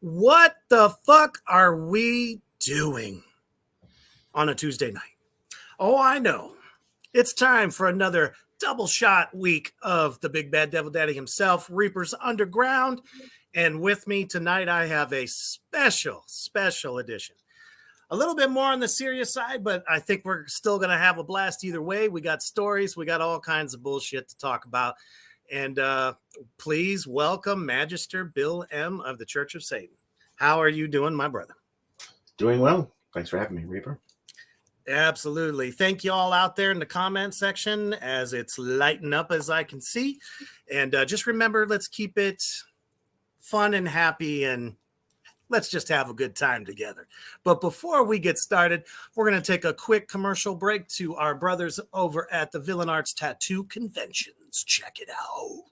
What the fuck are we doing on a Tuesday night? Oh, I know. It's time for another double shot week of the Big Bad Devil Daddy himself, Reaper's Underground. And with me tonight, I have a special edition. A little bit more on the serious side, but I think we're still going to have a blast either way. We got stories. We got all kinds of bullshit to talk about. And please welcome Magister Bill M. of the Church of Satan. How are you doing, my brother? Doing well. Thanks for having me, Reaper. Absolutely. Thank you all out there in the comment section as it's lighting up as I can see. And just remember, let's keep it fun and happy and let's just have a good time together. But before we get started, we're going to take a quick commercial break to our brothers over at the Villain Arts Tattoo Conventions. Check it out.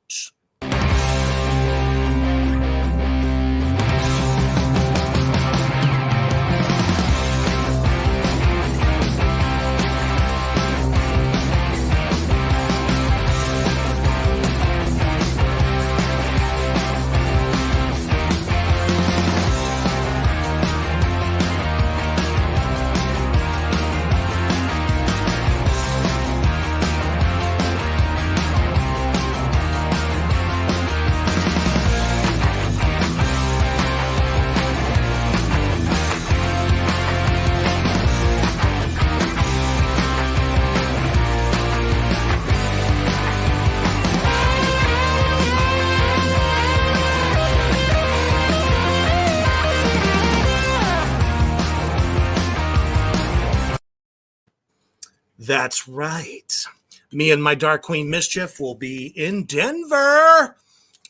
That's right. Me and my Dark Queen Mischief will be in Denver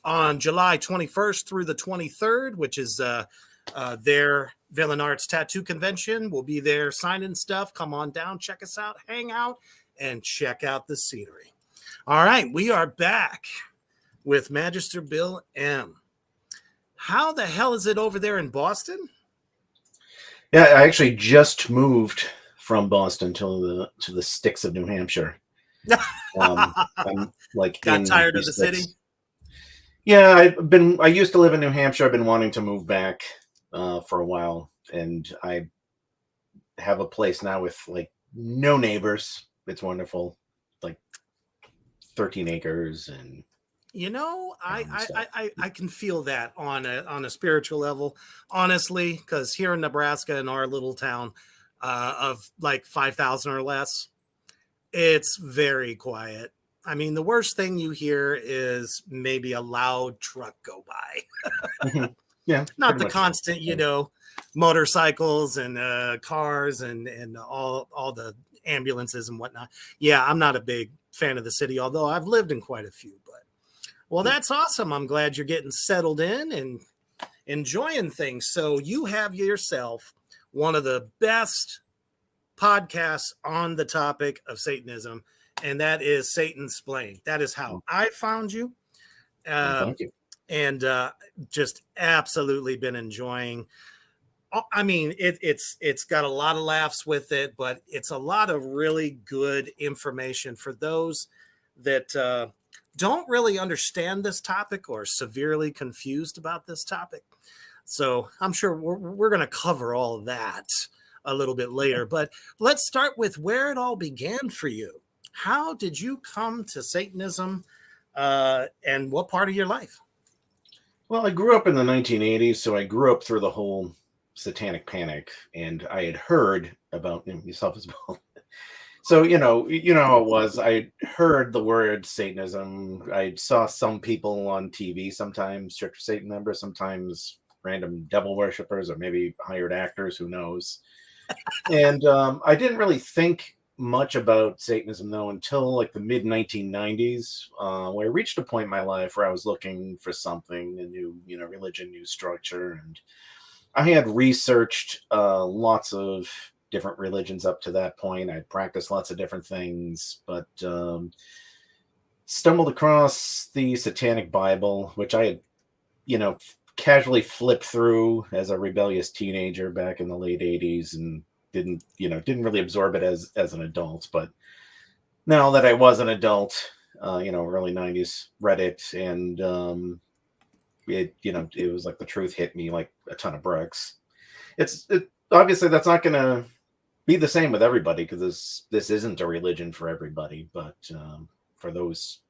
on July 21st through the 23rd, which is their Villain Arts Tattoo Convention. We'll be there signing stuff. Come on down, check us out, hang out, and check out the scenery. All right, we are back with Magister Bill M. How the hell is it over there in Boston? Yeah, I actually just moved from Boston to the sticks of New Hampshire. I'm like got tired of the city. Yeah, I used to live in New Hampshire. I've been wanting to move back for a while, and I have a place now with like no neighbors. It's wonderful, like 13 acres, and you know, I can feel that on a spiritual level, honestly, because here in Nebraska, in our little town of like 5,000 or less, it's very quiet. I mean, the worst thing you hear is maybe a loud truck go by. Yeah, not the constant, you know, motorcycles and cars and all the ambulances and whatnot. Yeah, I'm not a big fan of the city, although I've lived in quite a few. But well, that's awesome. I'm glad you're getting settled in and enjoying things. So you have yourself one of the best podcasts on the topic of Satanism, and that is Satansplain. That is how I found you. Thank you. And just absolutely been enjoying. I mean, it's got a lot of laughs with it, but it's a lot of really good information for those that don't really understand this topic or severely confused about this topic. So I'm sure we're going to cover all of that a little bit later. But let's start with where it all began for you. How did you come to Satanism and what part of your life? Well, I grew up in the 1980s, so I grew up through the whole satanic panic, and I had heard about yourself as well. So, you know how it was. I heard the word Satanism. I saw some people on TV, sometimes Church of Satan members, sometimes random devil worshippers, or maybe hired actors, who knows. And I didn't really think much about Satanism, though, until like the mid 1990s, where I reached a point in my life where I was looking for something, a new, religion, new structure. And I had researched lots of different religions up to that point. I practiced lots of different things, but stumbled across the Satanic Bible, which I had, casually flipped through as a rebellious teenager back in the late 80s, and didn't really absorb it as an adult. But now that I was an adult, early 90s, read it, and it was like the truth hit me like a ton of bricks. Obviously that's not going to be the same with everybody, because this isn't a religion for everybody, but for those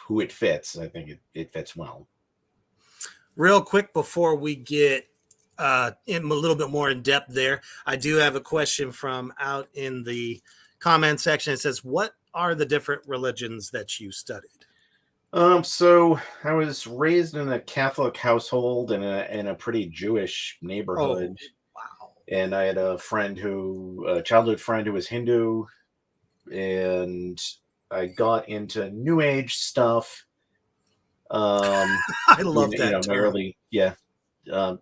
who it fits, I think it fits well. Real quick before we get in a little bit more in depth there, I do have a question from out in the comment section. It says, what are the different religions that you studied? So I was raised in a Catholic household in a pretty Jewish neighborhood. Oh, wow. And I had a childhood friend who was Hindu, and I got into New Age stuff. I love that term.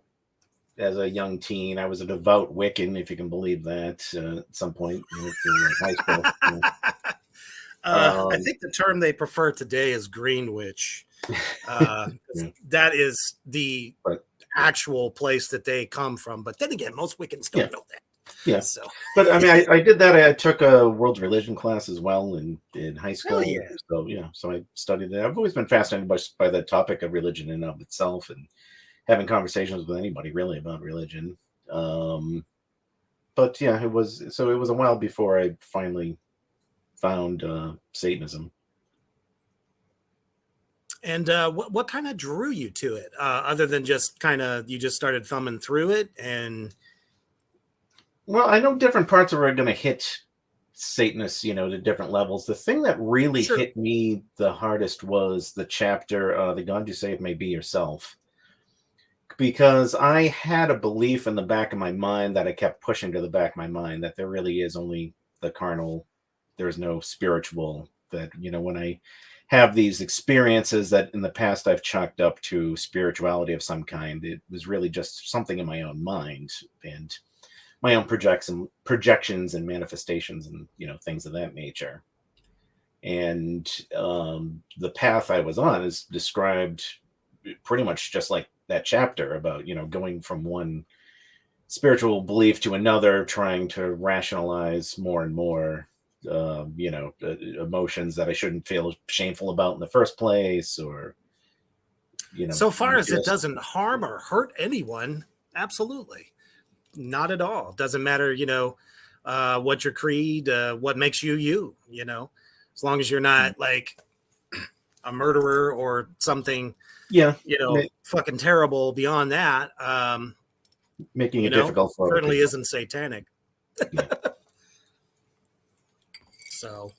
As a young teen, I was a devout Wiccan, if you can believe that, at some point in high school. I think the term they prefer today is Green Witch. That is the actual place that they come from. But then again, most Wiccans don't know that. Yeah. So, but I mean, I did that. I took a world religion class as well in high school. Yeah. So I studied that. I've always been fascinated by the topic of religion in and of itself, and having conversations with anybody really about religion. But yeah, it was a while before I finally found Satanism. And what kind of drew you to it, other than just you just started thumbing through it? And well, I know different parts are going to hit Satanists, to different levels. The thing that really hit me the hardest was the chapter, "The God You Save May Be Yourself," because I had a belief in the back of my mind that I kept pushing to the back of my mind, that there really is only the carnal. There's no spiritual. That, when I have these experiences that in the past I've chalked up to spirituality of some kind, it was really just something in my own mind and my own projections and manifestations and, things of that nature. And the path I was on is described pretty much just like that chapter about, going from one spiritual belief to another, trying to rationalize more and more emotions that I shouldn't feel shameful about in the first place, or so far as it doesn't harm or hurt anyone, absolutely not at all. Doesn't matter, what your creed, what makes you, as long as you're not like a murderer or something, fucking terrible beyond that. Making it difficult for certainly isn't satanic. Yeah. So,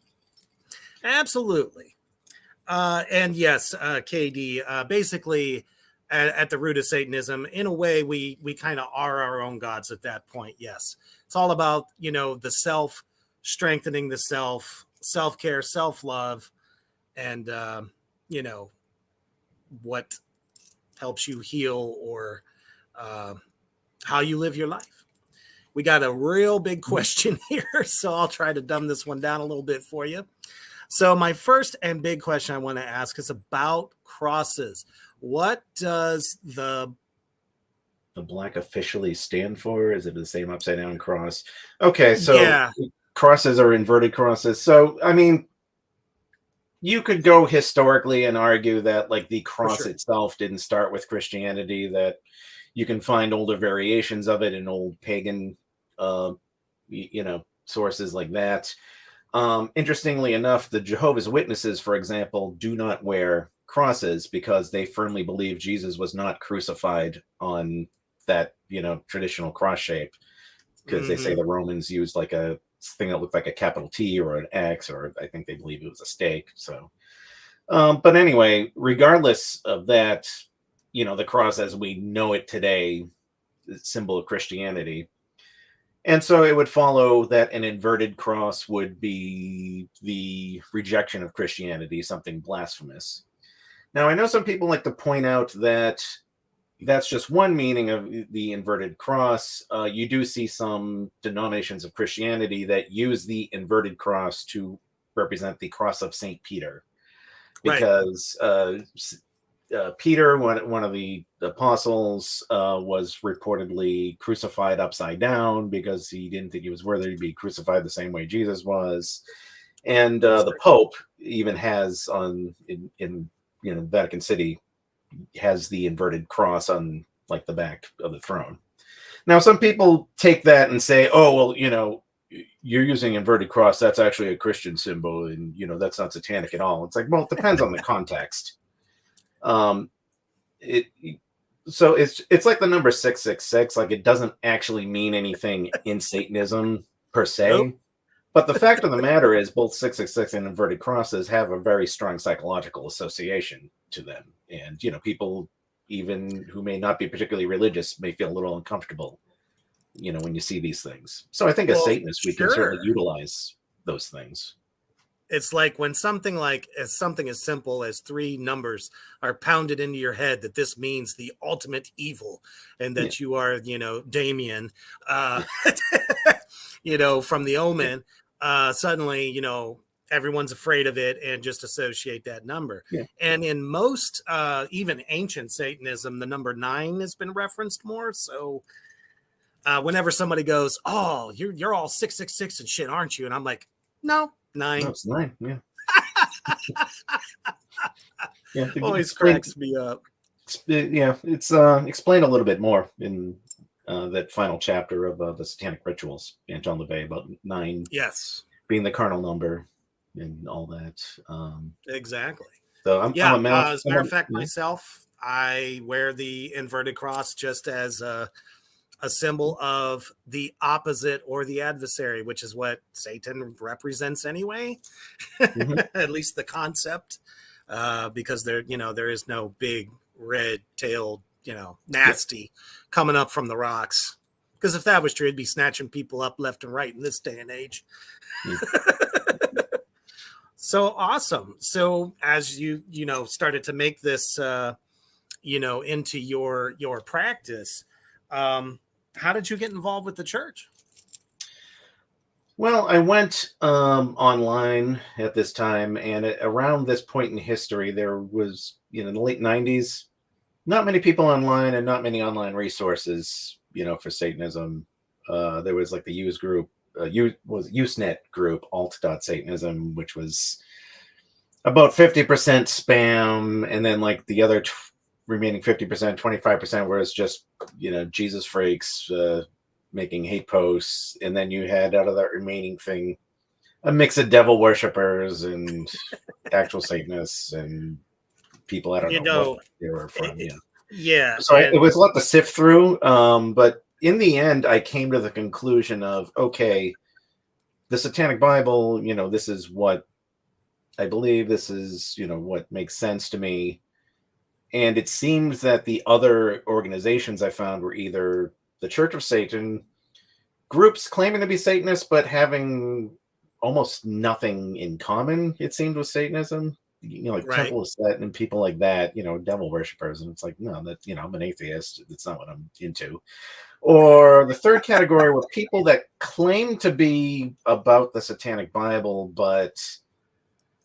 absolutely. And yes, KD, basically at the root of Satanism, in a way, we kind of are our own gods at that point. Yes. It's all about, the self, strengthening the self-care, self-love, and, what helps you heal, or how you live your life. We got a real big question here, so I'll try to dumb this one down a little bit for you. So my first and big question I want to ask is about crosses. What does the black officially stand for? Is it the same upside down cross? Okay, so crosses are inverted crosses. So, I mean, you could go historically and argue that like the cross itself didn't start with Christianity, that you can find older variations of it in old pagan sources like that. Interestingly enough, the Jehovah's Witnesses, for example, do not wear crosses because they firmly believe Jesus was not crucified on that, traditional cross shape, because they say the Romans used like a thing that looked like a capital T or an X, or I think they believe it was a stake. So, but anyway, regardless of that, the cross as we know it today, is a symbol of Christianity. And so it would follow that an inverted cross would be the rejection of Christianity, something blasphemous. Now, I know some people like to point out that that's just one meaning of the inverted cross. You do see some denominations of Christianity that use the inverted cross to represent the cross of St. Peter, Right. because Peter, one of the apostles, was reportedly crucified upside down because he didn't think he was worthy to be crucified the same way Jesus was. And the Pope even has in Vatican City has the inverted cross on like the back of the throne. Now, some people take that and say, "Oh, well, you're using inverted cross. That's actually a Christian symbol, and that's not satanic at all." It's like, well, it depends on the context. It so it's like the number 666. Like, it doesn't actually mean anything in Satanism per se. Nope. But the fact of the matter is, both 666 and inverted crosses have a very strong psychological association to them. And, people, even who may not be particularly religious, may feel a little uncomfortable, when you see these things. So I think as Satanists, we can certainly utilize those things. It's like when something as simple as 3 numbers are pounded into your head that this means the ultimate evil and that you are, Damien, from the Omen. Suddenly, everyone's afraid of it and just associate that number. Yeah. And in most, even ancient Satanism, the number 9 has been referenced more. So whenever somebody goes, "Oh, you're all 666 and shit, aren't you?" And I'm like, "No, 9." No, it's 9. Yeah. Yeah. Always cracks me up. Yeah, it's explained a little bit more in that final chapter of the Satanic Rituals, Anton LaVey, about 9 being the carnal number and all that. Exactly. So I'm a math. As a matter of fact, myself, I wear the inverted cross just as a symbol of the opposite or the adversary, which is what Satan represents anyway. At least the concept, because there is no big red-tailed, nasty coming up from the rocks. Because if that was true, it'd be snatching people up left and right in this day and age. So awesome. So as you started to make this into your practice, how did you get involved with the church? Well, I went online at this time, and around this point in history, there was, in the late 90s, not many people online and not many online resources, for Satanism. There was like the Usenet group, alt.satanism, which was about 50% spam, and then like the other remaining 50%, 25% was just, Jesus freaks making hate posts. And then you had out of that remaining thing a mix of devil worshippers and actual Satanists and people I don't know what they were from. So it was a lot to sift through. But in the end, I came to the conclusion of, okay, the Satanic Bible, this is what I believe, this is, what makes sense to me. And it seems that the other organizations I found were either the Church of Satan, groups claiming to be Satanists, but having almost nothing in common, it seemed, with Satanism. Like Temple of Set and people like that, devil worshippers. And it's like, no, that, I'm an atheist. That's not what I'm into. Or the third category were people that claim to be about the Satanic Bible, but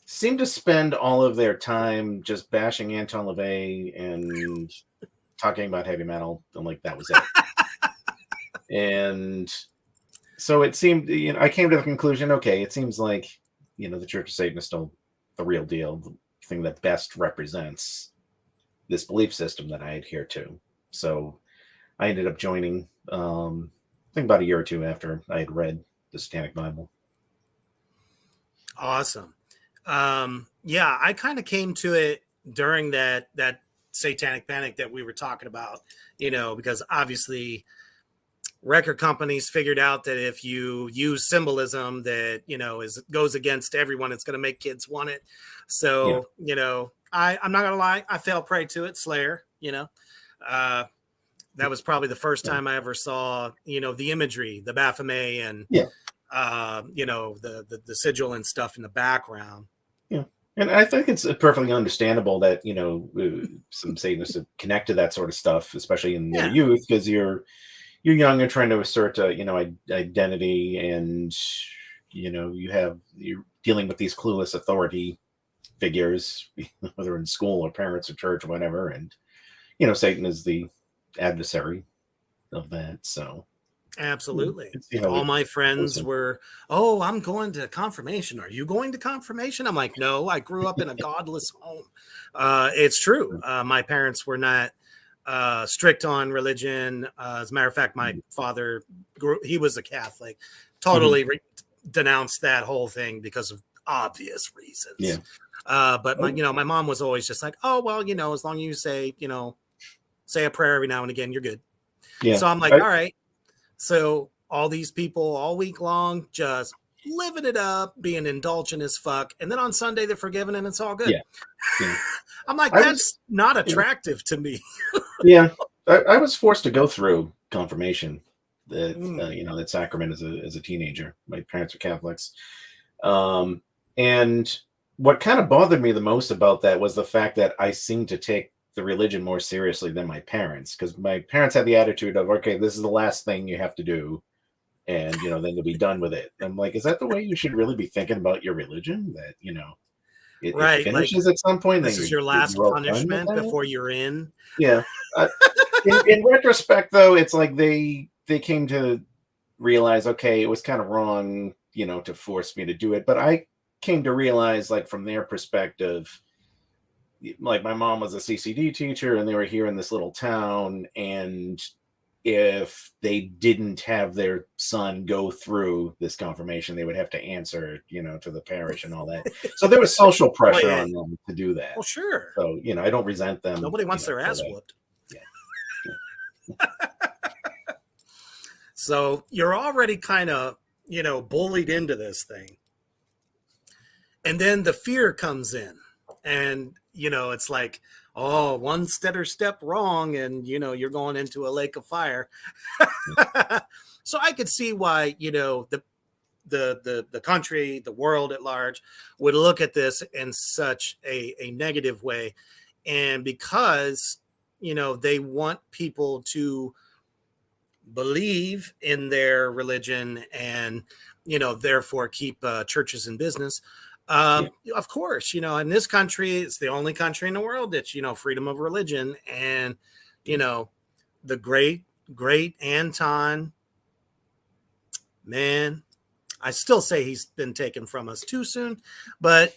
seem to spend all of their time just bashing Anton LaVey and talking about heavy metal, and like that was it. And so it seemed, I came to the conclusion, okay, it seems like, the Church of Satan is still the real deal, the thing that best represents this belief system that I adhere to. So I ended up joining, I think about a year or two after I had read the Satanic Bible. Awesome. I kind of came to it during that satanic panic that we were talking about, because obviously record companies figured out that if you use symbolism that, goes against everyone, it's going to make kids want it. Yeah. So, I'm not going to lie, I fell prey to it. Slayer, uh, that was probably the first Yeah. time I ever saw, the imagery, the Baphomet and, Yeah. the sigil and stuff in the background. Yeah. And I think it's perfectly understandable that, some Satanists connect to that sort of stuff, especially in their Yeah. youth, because you're young and trying to assert a, identity, and, you're dealing with these clueless authority figures, whether in school or parents or church or whatever. And, Satan is the adversary of that. So Absolutely. see how All it my goes friends in. were, oh, I'm going to confirmation. Are you going to confirmation? I'm like, no, I grew up in a godless home. It's true. My parents were not strict on religion. As a matter of fact, my father he was a Catholic, totally denounced that whole thing because of obvious reasons. Yeah. But my mom was always just like, oh, well, as long as you say a prayer every now and again, you're good. Yeah. So I'm like, all right. So all these people all week long just living it up, being indulgent as fuck. And then on Sunday, they're forgiven and it's all good. Yeah. I'm like, that's not attractive to me. Yeah. I was forced to go through confirmation, that sacrament as a teenager. My parents are Catholics. And what kind of bothered me the most about that was the fact that I seemed to take the religion more seriously than my parents, because my parents had the attitude of, okay, this is the last thing you have to do, and then you'll be done with it. I'm like, is that the way you should really be thinking about your religion? That it Right, finishes at some point, this then is your last you're all done with punishment that? before you're in. Yeah. In retrospect, though, it's like they came to realize, okay, it was kind of wrong, to force me to do it. But I came to realize, like, from their perspective, like, my mom was a CCD teacher and they were here in this little town, and if they didn't have their son go through this confirmation, they would have to answer, to the parish and all that. So there was social pressure on them to do that. Well, sure. So, I don't resent them. Nobody wants their ass that. whooped. Yeah. So you're already kind of, bullied into this thing. And then the fear comes in, and, it's like, oh, one step wrong, and, you're going into a lake of fire. So I could see why, the country, the world at large would look at this in such a negative way. And because, they want people to believe in their religion and, therefore keep churches in business. Of course, in this country, it's the only country in the world that's, freedom of religion. And, the great Anton, man, I still say he's been taken from us too soon, but,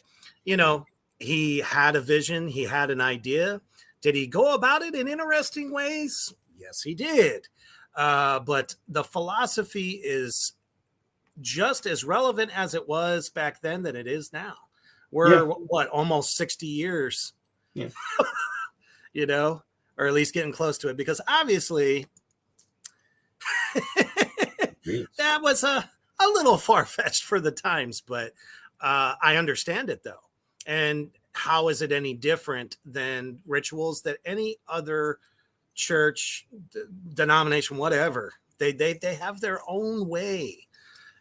he had a vision. He had an idea. Did he go about it in interesting ways? Yes, he did. But the philosophy is just as relevant as it was back then that it is now. We're almost 60 years, or at least getting close to it, because obviously that was a little far-fetched for the times, but I understand it though. And how is it any different than rituals that any other church, denomination, whatever, they have their own way,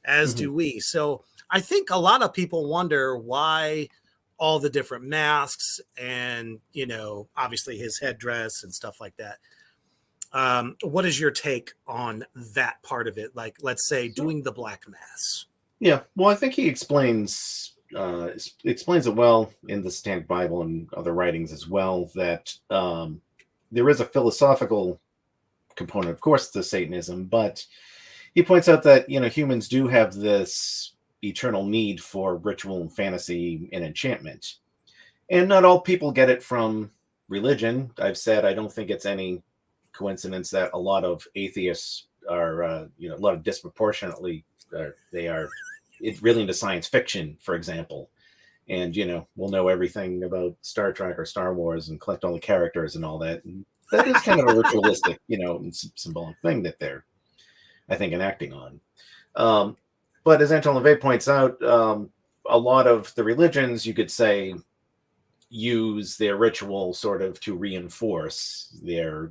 as do we. So I think a lot of people wonder why all the different masks and, obviously his headdress and stuff like that. What is your take on that part of it? Like, let's say doing the Black Mass. Yeah. Well, I think he explains it well in the Satanic Bible and other writings as well, that there is a philosophical component, of course, to Satanism, but he points out that, humans do have this eternal need for ritual and fantasy and enchantment. And not all people get it from religion. I've said I don't think it's any coincidence that a lot of atheists are, a lot of disproportionately, they are really into science fiction, for example. And, we'll know everything about Star Trek or Star Wars and collect all the characters and all that. And that is kind of a ritualistic, and symbolic thing that they're I think, enacting on. But as Anton LaVey points out, a lot of the religions, you could say, use their ritual sort of to reinforce their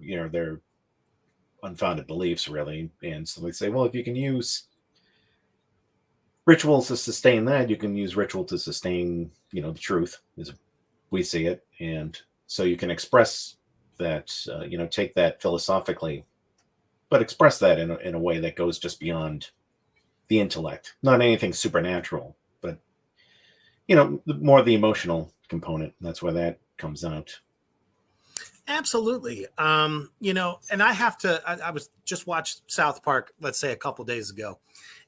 unfounded beliefs, really. And so they say, well, if you can use rituals to sustain that, you can use ritual to sustain, the truth as we see it. And so you can express that, take that philosophically, but express that in a way that goes just beyond the intellect, not anything supernatural, but, more the emotional component. That's where that comes out. Absolutely. And I have to, I was just watched South Park, let's say a couple days ago,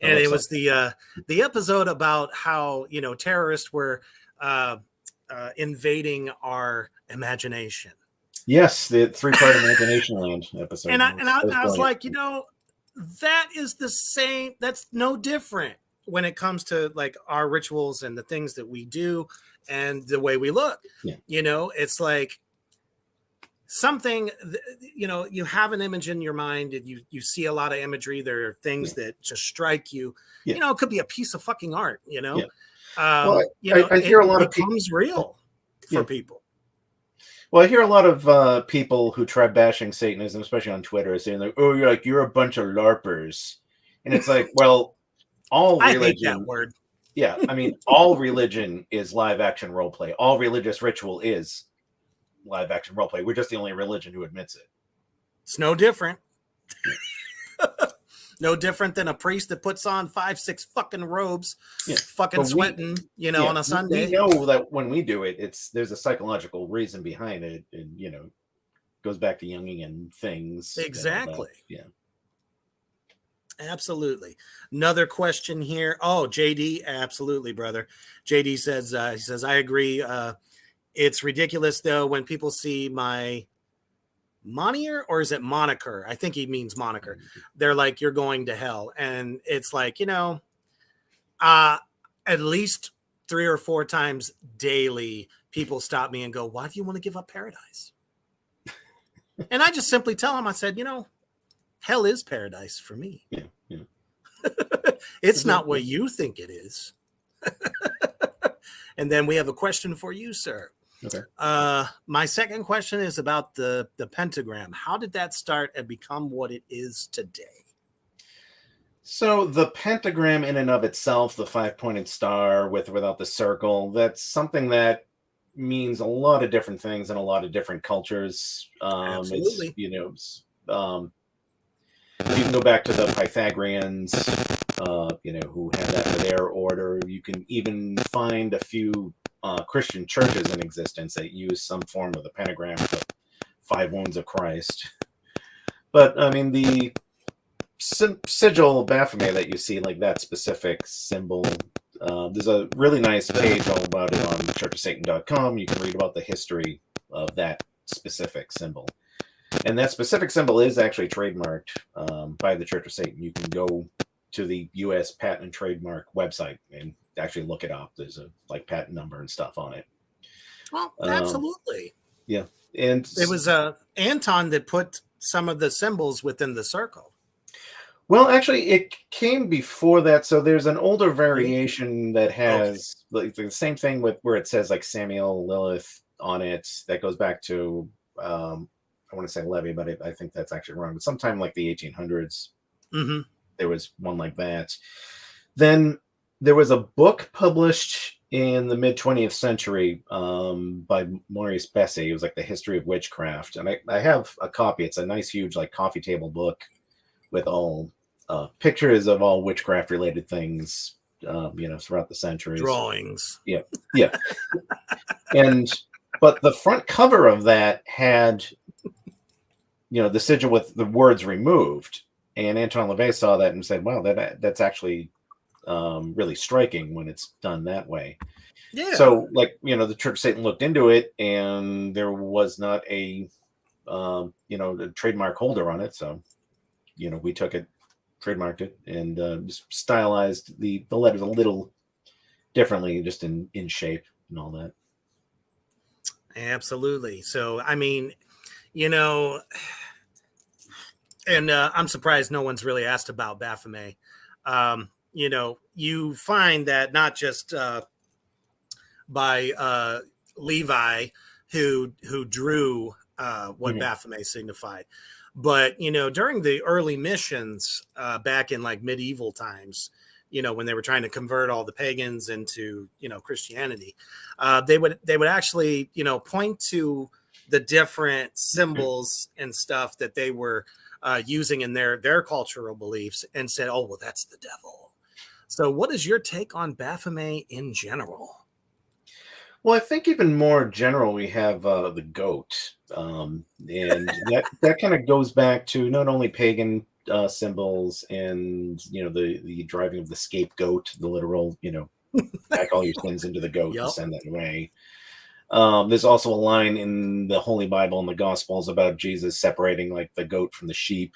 and it was the episode about how, terrorists were invading our imagination. Yes, the 3-part Imagination Land episode. And I was like, that is the same. That's no different when it comes to like our rituals and the things that we do and the way we look. Yeah. It's like something, you have an image in your mind and you see a lot of imagery. There are things that just strike you. It could be a piece of fucking art, Well, I hear a lot of people becomes real for people. Well, I hear a lot of people who try bashing Satanism, especially on Twitter, saying like, "Oh, you're a bunch of LARPers," and it's like, well, all religion. I hate that word. Yeah, I mean, all religion is live action role play. All religious ritual is live action role play. We're just the only religion who admits it. It's no different. No different than a priest that puts on 5-6 fucking robes, fucking sweating, on a Sunday. We know that when we do it, there's a psychological reason behind it, and goes back to Jungian things. Exactly. Yeah. Absolutely. Another question here. Oh, JD, absolutely, brother. JD says, he says, I agree. It's ridiculous though when people see my moniker, or is it moniker? I think he means moniker. They're like, you're going to hell. And it's like, at least 3 or 4 times daily, people stop me and go, why do you want to give up paradise? And I just simply tell them, I said, hell is paradise for me. Yeah. It's not what you think it is. And then we have a question for you, sir. Okay. My second question is about the pentagram. How did that start and become what it is today? So the pentagram in and of itself, the 5-pointed star with or without the circle, that's something that means a lot of different things in a lot of different cultures. Absolutely. It's, you can go back to the Pythagoreans, who had that for their order. You can even find a few Christian churches in existence that use some form of the pentagram, the 5 wounds of Christ. But I mean, the sigil Baphomet that you see, like that specific symbol, there's a really nice page all about it on churchofsatan.com. You can read about the history of that specific symbol. And that specific symbol is actually trademarked by the Church of Satan. You can go to the U.S. Patent and Trademark website and actually look it up. There's a patent number and stuff on it. Well, absolutely. Yeah. And it was Anton that put some of the symbols within the circle. Well, actually, it came before that. So there's an older variation that has the same thing with where it says like Samuel Lilith on it. That goes back to, I want to say Levy, but I think that's actually wrong. But sometime like the 1800s, there was one like that. Then there was a book published in the mid 20th century by Maurice Bessy. It was like the history of witchcraft, and I have a copy. It's a nice, huge coffee table book with all pictures of all witchcraft related things, throughout the centuries. Drawings. Yeah. But the front cover of that had, the sigil with the words removed. And Anton LaVey saw that and said, wow, that's actually really striking when it's done that way. Yeah. So, the Church of Satan looked into it, and there was not a trademark holder on it. So, we took it, trademarked it, and just stylized the letters a little differently, just in shape and all that. Absolutely. So, I mean, And I'm surprised no one's really asked about Baphomet. You find that not just by Levi, who drew what Mhm. Baphomet signified, but during the early missions back in like medieval times, when they were trying to convert all the pagans into Christianity, they would actually point to the different symbols and stuff that they were using in their cultural beliefs and said, oh well, that's the devil. So what is your take on Baphomet in general? Well, I think even more general, we have the goat, and that kind of goes back to not only pagan symbols and the driving of the scapegoat, the literal pack all your sins into the goat and Yep. send that away. There's also a line in the Holy Bible and the Gospels about Jesus separating like the goat from the sheep.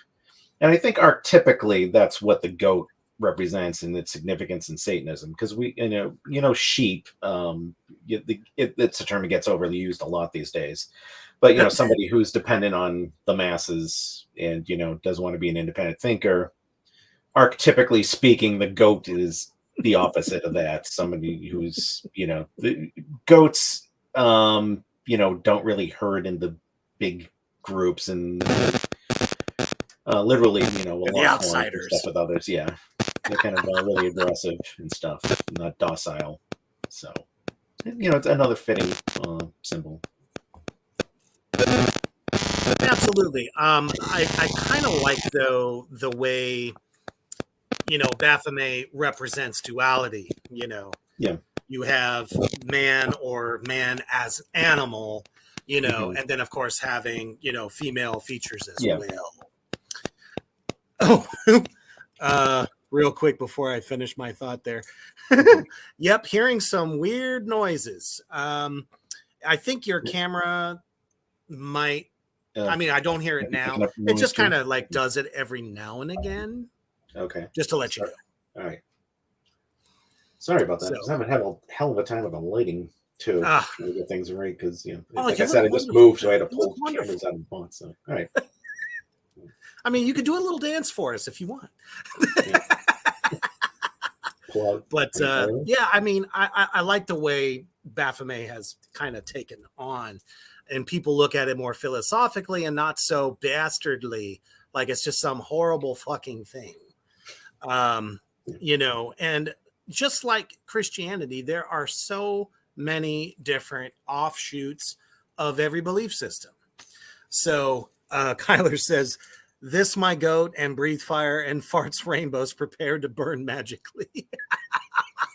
And I think archetypically that's what the goat represents in its significance in Satanism, because we, sheep. It's a term that gets overly used a lot these days. But somebody who's dependent on the masses and doesn't want to be an independent thinker. Archetypically speaking, the goat is the opposite of that. Somebody who's the goats, don't really herd in the big groups and literally, will The lock horns and stuff outsiders. with others. Yeah, they're kind of really aggressive and stuff, not docile. So, it's another fitting symbol. Absolutely. I kind of like though the way Baphomet represents duality. Yeah. You have man or man as animal, Hmm. and then of course having female features as Yeah. well. Oh, real quick before I finish my thought there. Hmm. Yep, hearing some weird noises. I think your camera might. I mean, I don't hear it Picking now. up It noise just too. kind of like does it every now and again, Okay. just to let you Sorry. know. All right. Sorry about that. I was So, having a hell of a time with the lighting too, uh, trying to get things right because oh, like I you said, look I just wonderful. moved, so I had to You look pull cameras wonderful. out of the box. So, all right. I mean, you could do a little dance for us if you want. Yeah. Pull out. But All right. yeah, I mean, I like the way Baphomet has kind of taken on, and people look at it more philosophically and not so bastardly, like it's just some horrible fucking thing. Um, and just like Christianity, there are so many different offshoots of every belief system. So Kyler says, "This my goat and breathe fire and farts rainbows, prepared to burn magically."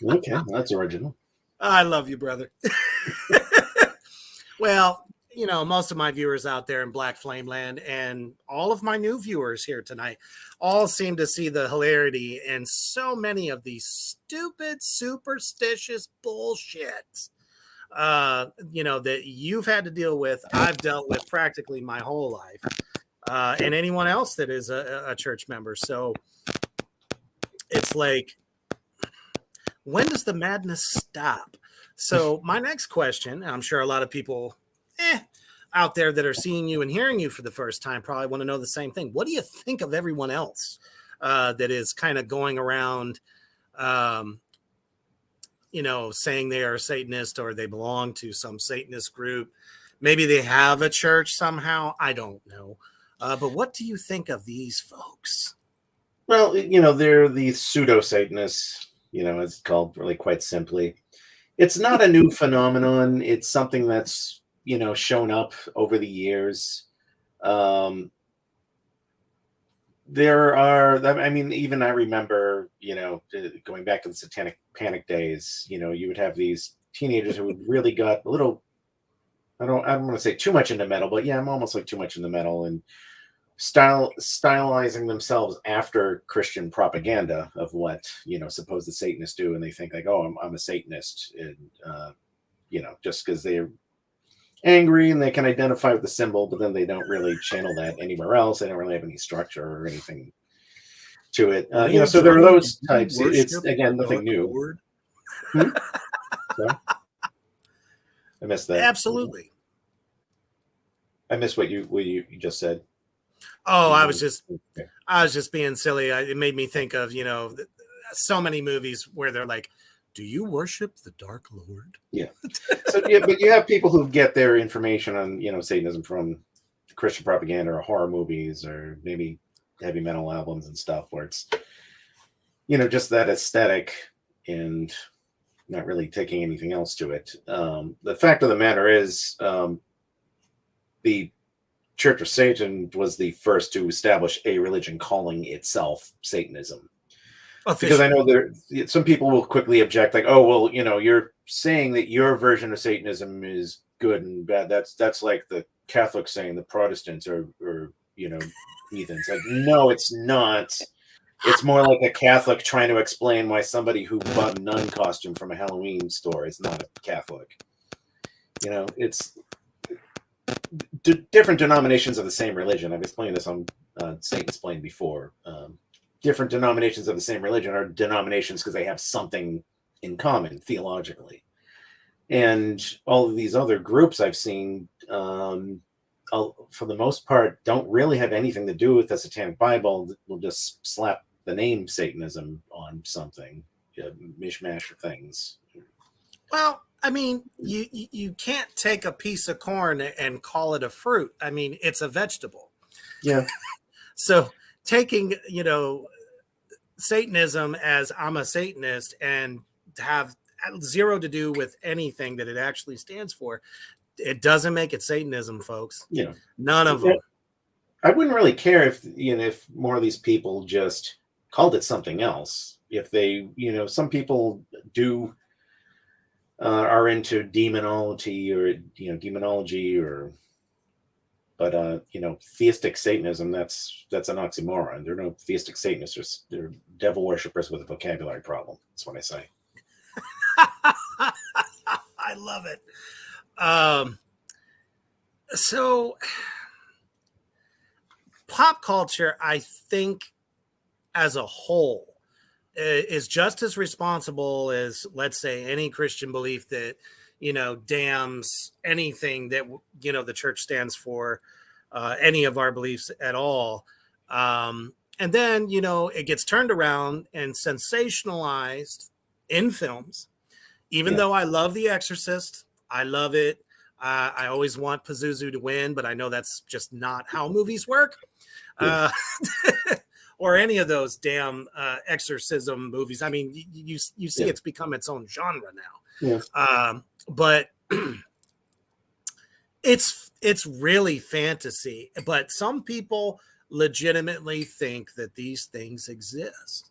Okay, that's original. I love you, brother. Well, most of my viewers out there in Black Flame Land and all of my new viewers here tonight all seem to see the hilarity in so many of these stupid, superstitious bullshit. That you've had to deal with, I've dealt with practically my whole life, and anyone else that is a church member. So it's like, when does the madness stop? So my next question, and I'm sure a lot of people out there that are seeing you and hearing you for the first time probably want to know the same thing. What do you think of everyone else that is kind of going around, um, saying they are a Satanist or they belong to some Satanist group? Maybe they have a church somehow. I don't know. But what do you think of these folks? Well, they're the pseudo Satanists. It's called really quite simply. It's not a new phenomenon. It's something that's shown up over the years. Um, there are, I mean, even I remember, going back to the Satanic Panic days. You would have these teenagers who really got a little. I don't want to say too much into metal, but yeah, I'm almost like too much into metal and stylizing themselves after Christian propaganda of what supposed Satanists do, and they think like, oh, I'm a Satanist, and just because they're angry and they can identify with the symbol, but then they don't really channel that anywhere else. They don't really have any structure or anything to it. Oh, So there are Johnny, do those you types. It's worship the again nothing Dark new. Lord? Hmm? Sorry, I missed that. Absolutely. I missed what you just said. Oh, You I was just being silly. It made me think of, so many movies where they're like, do you worship the Dark Lord? yeah. So yeah, but you have people who get their information on Satanism from Christian propaganda or horror movies or maybe heavy metal albums and stuff, where it's just that aesthetic and not really taking anything else to it. The fact of the matter is, the Church of Satan was the first to establish a religion calling itself Satanism. Because I know some people will quickly object, like, "Oh, well, you're saying that your version of Satanism is good and bad. That's like the Catholics saying the Protestants are heathens." Like, no, it's not. It's more like a Catholic trying to explain why somebody who bought a nun costume from a Halloween store is not a Catholic. It's different denominations of the same religion. I've explained this on Satansplain before. Different denominations of the same religion are denominations because they have something in common theologically. And all of these other groups I've seen, for the most part, don't really have anything to do with the Satanic Bible. We'll just slap the name Satanism on something, mishmash of things. Well, I mean, you can't take a piece of corn and call it a fruit. I mean, it's a vegetable. Yeah. So taking, Satanism as I'm a Satanist and have zero to do with anything that it actually stands for, it doesn't make it Satanism, folks. None of them. I wouldn't really care if more of these people just called it something else. If they, some people do are into demonology but theistic Satanism, that's an oxymoron. There are no theistic Satanists. They're devil worshippers with a vocabulary problem. That's what I say. I love it. So pop culture, I think, as a whole, is just as responsible as, let's say, any Christian belief that damns anything that the church stands for, any of our beliefs at all. And then it gets turned around and sensationalized in films. Even though I love The Exorcist, I love it. I always want Pazuzu to win, but I know that's just not how movies work. Or any of those damn exorcism movies. I mean, you see it's become its own genre now. But it's really fantasy. But some people legitimately think that these things exist.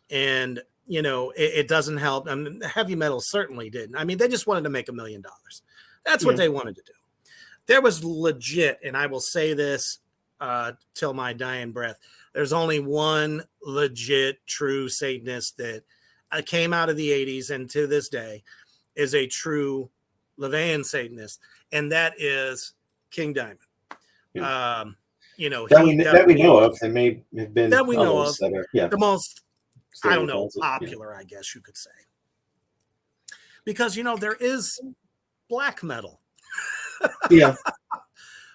And, it doesn't help. I mean, heavy metal certainly didn't. I mean, they just wanted to make $1 million. That's what they wanted to do. There was legit, and I will say this till my dying breath, there's only one legit true Satanist that came out of the 80s and to this day is a true LaVeyan Satanist, and that is King Diamond. Yeah. That we know of. There may have been that we know of. That are, the most, I don't know, popular, I guess you could say. Because, there is black metal. Yeah.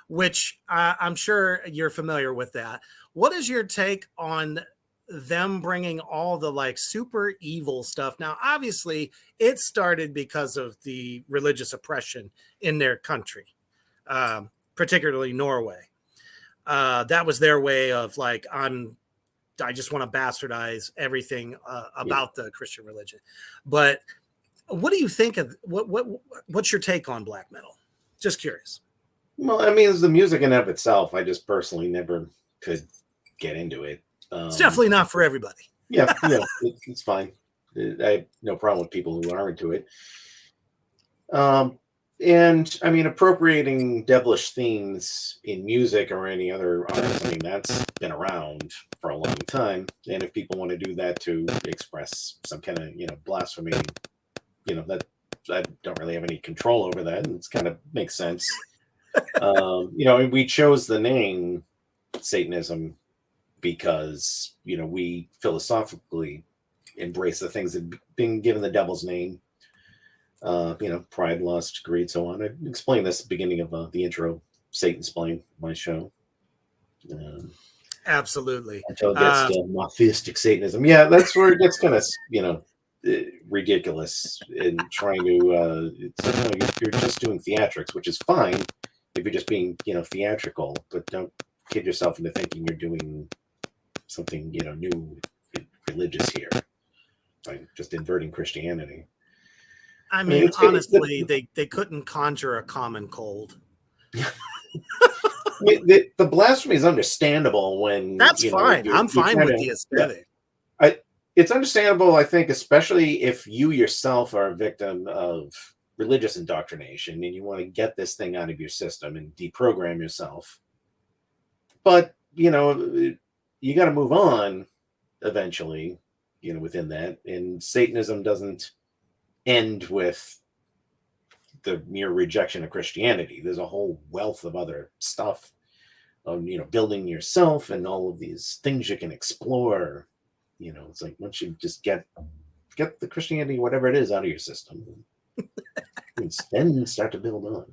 Which I'm sure you're familiar with that. What is your take on them bringing all the super evil stuff? Now, obviously, it started because of the religious oppression in their country, particularly Norway. That was their way of I just want to bastardize everything about the Christian religion. But what do you think of what's your take on black metal? Just curious. Well, I mean, it's the music in and of itself. I just personally never could get into it. It's definitely not for everybody. It's fine. I have no problem with people who are into it. And I mean, appropriating devilish themes in music or any other art, I mean, that's been around for a long time. And if people want to do that to express some kind of, blasphemy, that I don't really have any control over that. And it's kind of makes sense. We chose the name Satanism because, we philosophically embrace the things that have been given the devil's name. Pride, lust, greed, so on. I explained this at the beginning of the intro, Satansplain, my show. Um, Absolutely. until it gets to Theistic Satanism. Yeah, that's where it gets kind of, ridiculous in trying to. You're just doing theatrics, which is fine if you're just being, theatrical, but don't kid yourself into thinking you're doing something, new, religious here by just inverting Christianity. I I mean, mean, honestly, they couldn't conjure a common cold. I mean, the blasphemy is understandable when That's fine. I'm you're fine trying with to, the yeah. aesthetic. It's understandable, I think, especially if you yourself are a victim of religious indoctrination and you want to get this thing out of your system and deprogram yourself. But you got to move on eventually. Within that, and Satanism doesn't end with the mere rejection of Christianity. There's a whole wealth of other stuff of building yourself and all of these things you can explore. It's like once you just get the Christianity, whatever it is, out of your system, and then start to build on.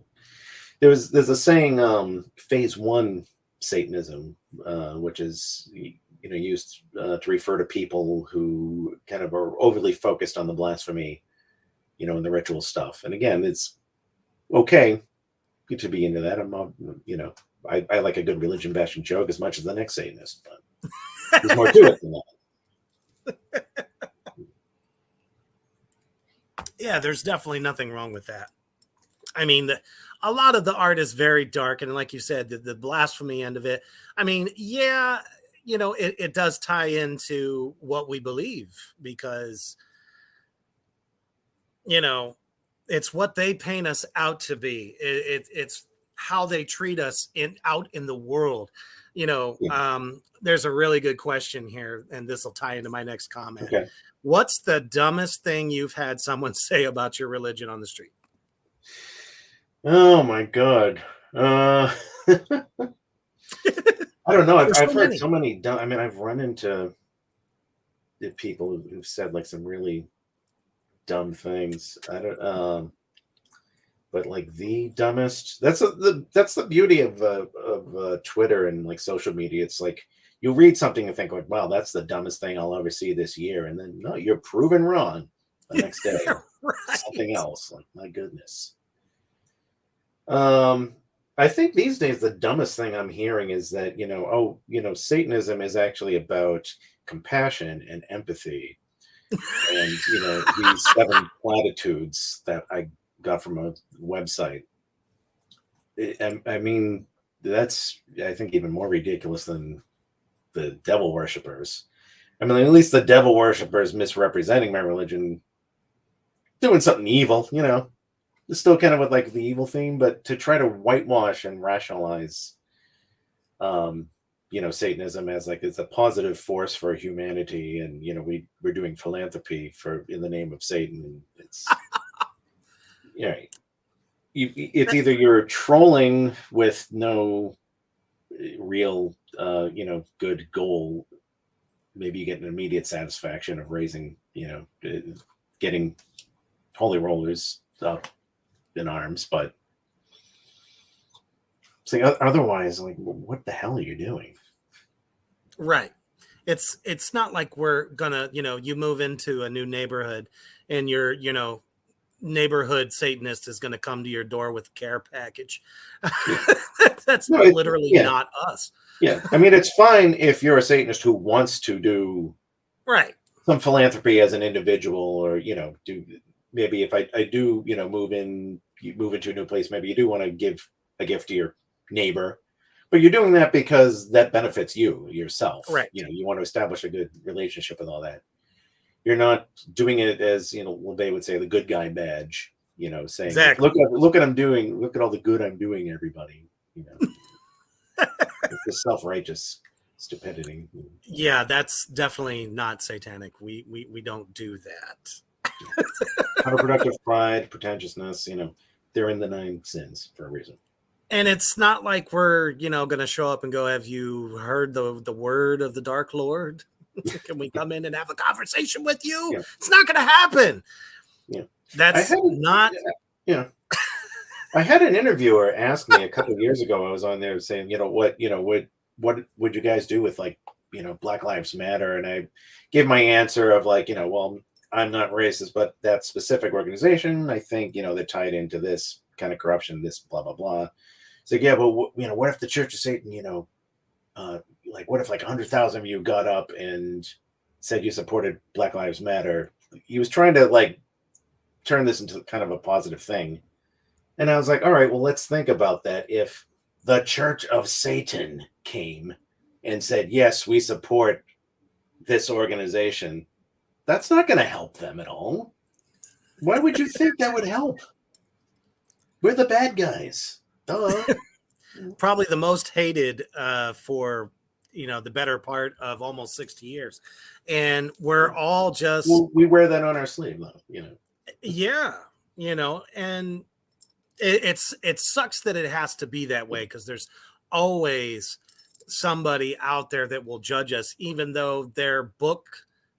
There's a saying, phase one Satanism, which is used to refer to people who kind of are overly focused on the blasphemy, and the ritual stuff. And again, it's okay to be into that. I'm not, I like a good religion bashing joke as much as the next Satanist, but there's more to it than that. Yeah, there's definitely nothing wrong with that. I mean, a lot of the art is very dark, and like you said, the blasphemy end of it. I mean, yeah, it does tie into what we believe because, it's what they paint us out to be. It's how they treat us out in the world. There's a really good question here, and this will tie into my next comment. Okay. What's the dumbest thing you've had someone say about your religion on the street? Oh my God. I don't know. I've heard so many. I mean, I've run into people who've said like some really dumb things. I don't. But like the dumbest. That's the beauty of Twitter and like social media. It's like you read something and think like, wow, that's the dumbest thing I'll ever see this year, and then no, you're proven wrong the next day. Right. Something else. Like my goodness. I think these days the dumbest thing I'm hearing is that Satanism is actually about compassion and empathy, and these 7 platitudes that I got from a website. I mean, that's I think even more ridiculous than the devil worshippers. I mean, at least the devil worshippers misrepresenting my religion, doing something evil, It's still kind of with like the evil theme, but to try to whitewash and rationalize, Satanism as like it's a positive force for humanity, and we're doing philanthropy in the name of Satan. It's it's either you're trolling with no real, good goal. Maybe you get an immediate satisfaction of raising, getting holy rollers up in arms, but otherwise, like, what the hell are you doing? Right. It's not like we're gonna, you move into a new neighborhood and your, neighborhood Satanist is gonna come to your door with a care package. That's literally not us. Yeah. I mean, it's fine if you're a Satanist who wants to do some philanthropy as an individual, or, do maybe if I do, move into a new place, maybe you do want to give a gift to your neighbor, but you're doing that because that benefits you yourself. Right. You want to establish a good relationship with all that. You're not doing it as, they would say the good guy badge, saying, exactly. look at all the good I'm doing, everybody. It's the self-righteous stupidity. Yeah, that's definitely not satanic. We don't do that. Counterproductive pride, pretentiousness, they're in the 9 sins for a reason. And it's not like we're, going to show up and go, have you heard the word of the Dark Lord? Can we come in and have a conversation with you? Yeah. It's not going to happen. Yeah. That's not. Yeah. I had an interviewer ask me a couple of years ago. I was on there saying, what what would you guys do with like, Black Lives Matter? And I gave my answer of like, well, I'm not racist, but that specific organization, I think, they're tied into this kind of corruption, this blah, blah, blah. So yeah, but what if the Church of Satan, like what if like 100,000 of you got up and said you supported Black Lives Matter? He was trying to like turn this into kind of a positive thing. And I was like, all right, well, let's think about that. If the Church of Satan came and said, yes, we support this organization, that's not going to help them at all. Why would you think that would help? We're the bad guys. Duh. Probably the most hated for the better part of almost 60 years, and we're all just we wear that on our sleeve, though. Yeah, and it sucks that it has to be that way, because there's always somebody out there that will judge us, even though their book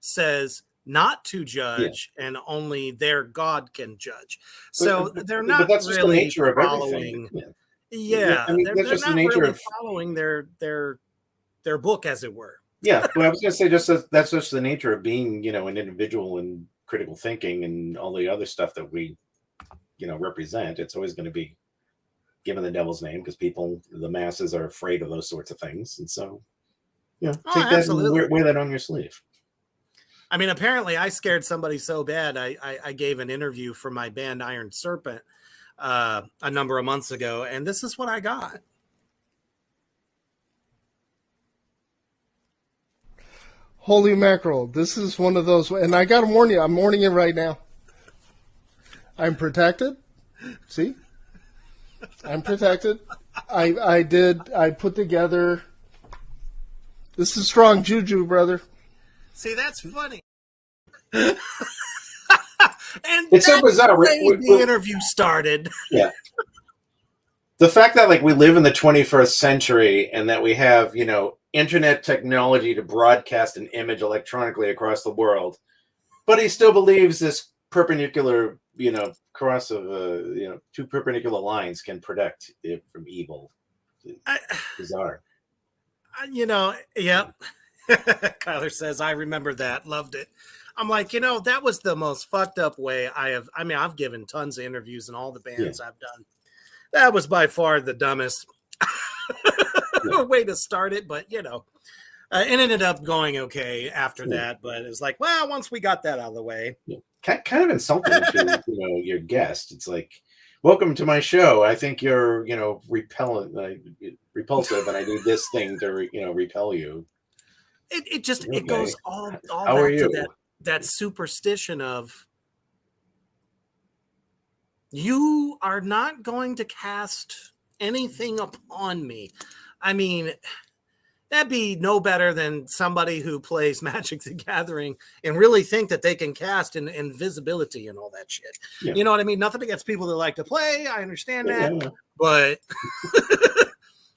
says not to judge, and only their God can judge. So they're not that's just really the nature of following. everything. Yeah, I mean, they're that's just the not nature really of following their book, as it were. Yeah, but I was going to say that's just the nature of being, an individual and critical thinking and all the other stuff that we, represent. It's always going to be given the devil's name because the masses are afraid of those sorts of things, and so take that and wear that on your sleeve. I mean, apparently, I scared somebody so bad. I gave an interview for my band Iron Serpent a number of months ago, and this is what I got. Holy mackerel, this is one of those, and I gotta warn you, I'm warning you right now. I'm protected. See? I'm protected. I put together, this is strong juju, brother. See, that's funny. And it's so bizarre. The interview started. Yeah. The fact that like we live in the 21st century and that we have, internet technology to broadcast an image electronically across the world, but he still believes this perpendicular, cross of, two perpendicular lines can protect it from evil. Bizarre. Yeah. Kyler says, I remember that. Loved it. I'm like, that was the most fucked up way I've given tons of interviews in all the bands I've done. That was by far the dumbest way to start it, but it ended up going okay after that. But it's like, well, once we got that out of the way, kind of insulting to your guest. It's like, welcome to my show. I think you're repulsive, and I do this thing to repel you. It just okay. It goes all How back are you? to that superstition of, you are not going to cast anything upon me. I mean, that'd be no better than somebody who plays Magic the Gathering and really think that they can cast invisibility and all that shit. Yeah. You know what I mean? Nothing against people that like to play. I understand that. Yeah. But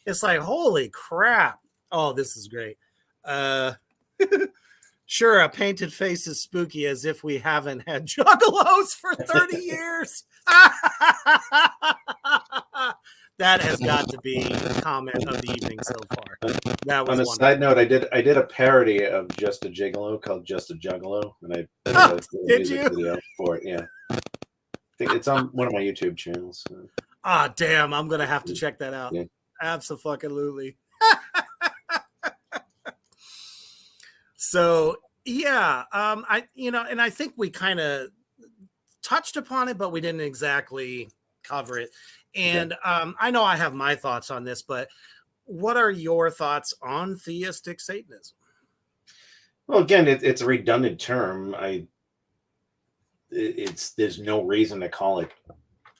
it's like, holy crap. Oh, this is great. Sure, a painted face is spooky, as if we haven't had juggalos for 30 years. That has got to be the comment of the evening so far. That was on a wonderful. Side note, I did a parody of Just a Gigolo called Just a Juggalo, and I did a music video for it. Yeah, I think it's on one of my YouTube channels. So. Ah, damn! I'm gonna have to check that out. Yeah. Absolutely. So yeah, and I think we kind of touched upon it, but we didn't exactly cover it. And I know I have my thoughts on this, but what are your thoughts on theistic Satanism? Well, again, it's a redundant term. There's no reason to call it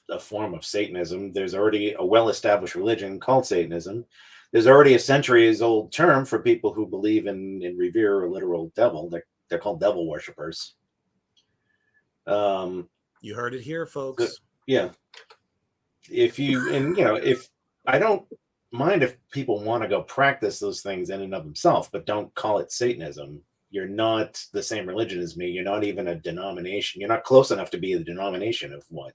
a form of Satanism. There's already a well-established religion called Satanism. There's already a centuries-old term for people who believe in revere a literal devil. They're called devil worshippers. You heard it here, folks. Yeah. If I don't mind if people want to go practice those things in and of themselves, but don't call it Satanism. You're not the same religion as me. You're not even a denomination. You're not close enough to be the denomination of what,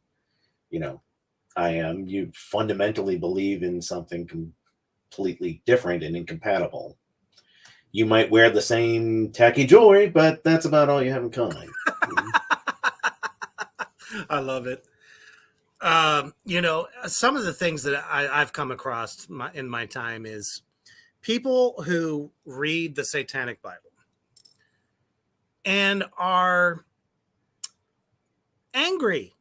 I am. You fundamentally believe in something completely different and incompatible. You might wear the same tacky jewelry, but that's about all you have in common. I love it. Some of the things that I've come across in my time is people who read the Satanic Bible and are angry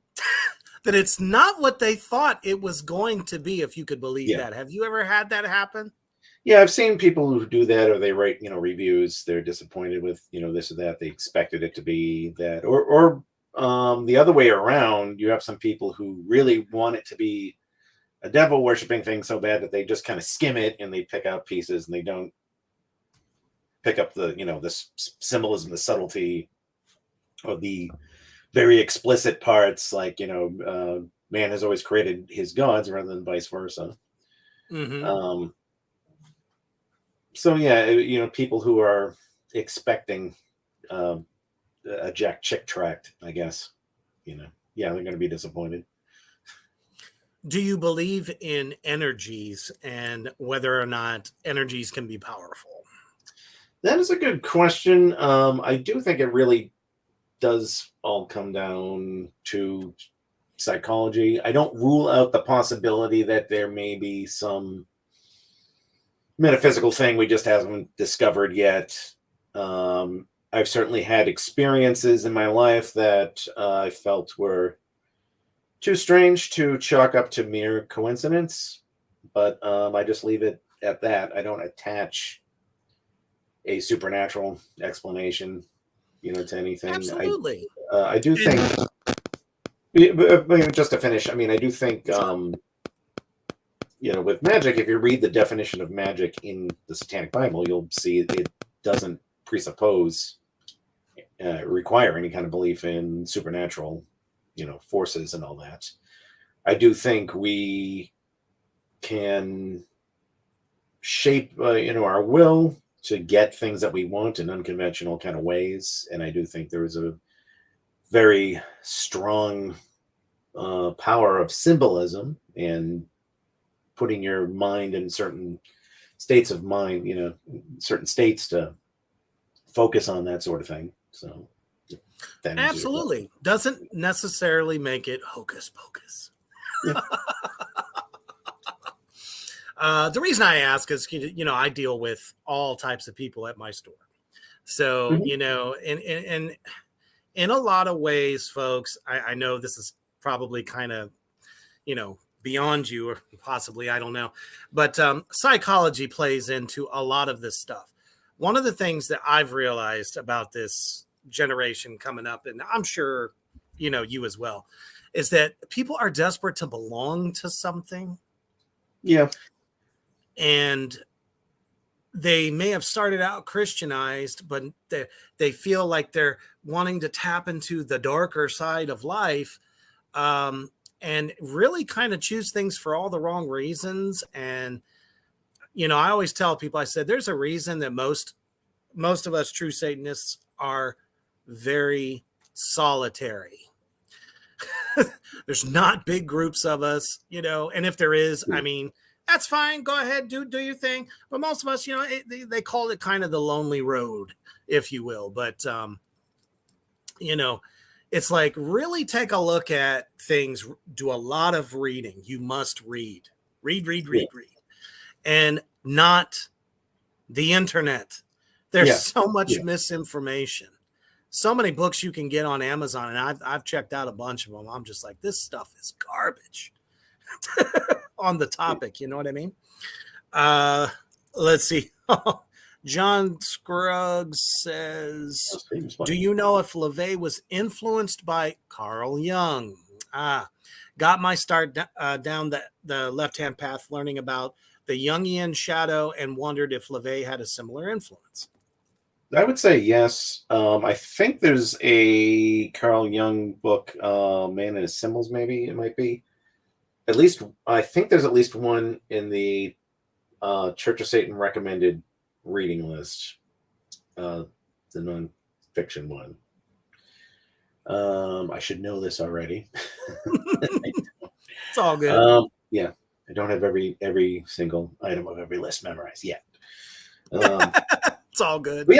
that it's not what they thought it was going to be, if you could believe that. Have you ever had that happen? Yeah, I've seen people who do that, or they write, reviews. They're disappointed with, this or that. They expected it to be that, or the other way around. You have some people who really want it to be a devil worshiping thing so bad that they just kind of skim it and they pick out pieces and they don't pick up the, the symbolism, the subtlety, or the very explicit parts, like, man has always created his gods rather than vice versa. Mm-hmm. So yeah, people who are expecting a Jack Chick tract, I guess, they're going to be disappointed. Do you believe in energies and whether or not energies can be powerful? That is a good question. I do think it really does all come down to psychology. I don't rule out the possibility that there may be some metaphysical thing we just haven't discovered yet. I've certainly had experiences in my life that I felt were too strange to chalk up to mere coincidence, but I just leave it at that. I don't attach a supernatural explanation, to anything. Absolutely. I do think, just to finish, I do think, with magic, if you read the definition of magic in the Satanic Bible, you'll see it doesn't presuppose, require any kind of belief in supernatural, forces and all that. I do think we can shape, our will to get things that we want in unconventional kind of ways. And I do think there is a very strong power of symbolism and putting your mind in certain states of mind, certain states to focus on that sort of thing. So absolutely doesn't necessarily make it hocus pocus. Yeah. The reason I ask is, I deal with all types of people at my store. So, in a lot of ways, folks, I know this is probably kind of, beyond you, or possibly, I don't know, but psychology plays into a lot of this stuff. One of the things that I've realized about this generation coming up, and I'm sure, you as well, is that people are desperate to belong to something. Yeah. And they may have started out Christianized, but they feel like they're wanting to tap into the darker side of life, and really kind of choose things for all the wrong reasons. And, I always tell people, I said, there's a reason that most of us true Satanists are very solitary. There's not big groups of us, and if there is, that's fine. Go ahead, do your thing. But most of us, they call it kind of the lonely road, if you will. But, it's like, really take a look at things. Do a lot of reading. You must read. And not the internet. There's so much misinformation. So many books you can get on Amazon. And I've checked out a bunch of them. I'm just like, this stuff is garbage. On the topic, you know what I mean? Let's see. John Scruggs says, do you know if LaVey was influenced by Carl Jung? Got my start down the left-hand path learning about the Jungian shadow and wondered if LaVey had a similar influence. I would say yes. I think there's a Carl Jung book, Man and His Symbols, maybe it might be. At least, I think there's at least one in the Church of Satan recommended reading list, the non-fiction one. I should know this already. It's all good. Yeah. I don't have every single item of every list memorized yet. It's all good. But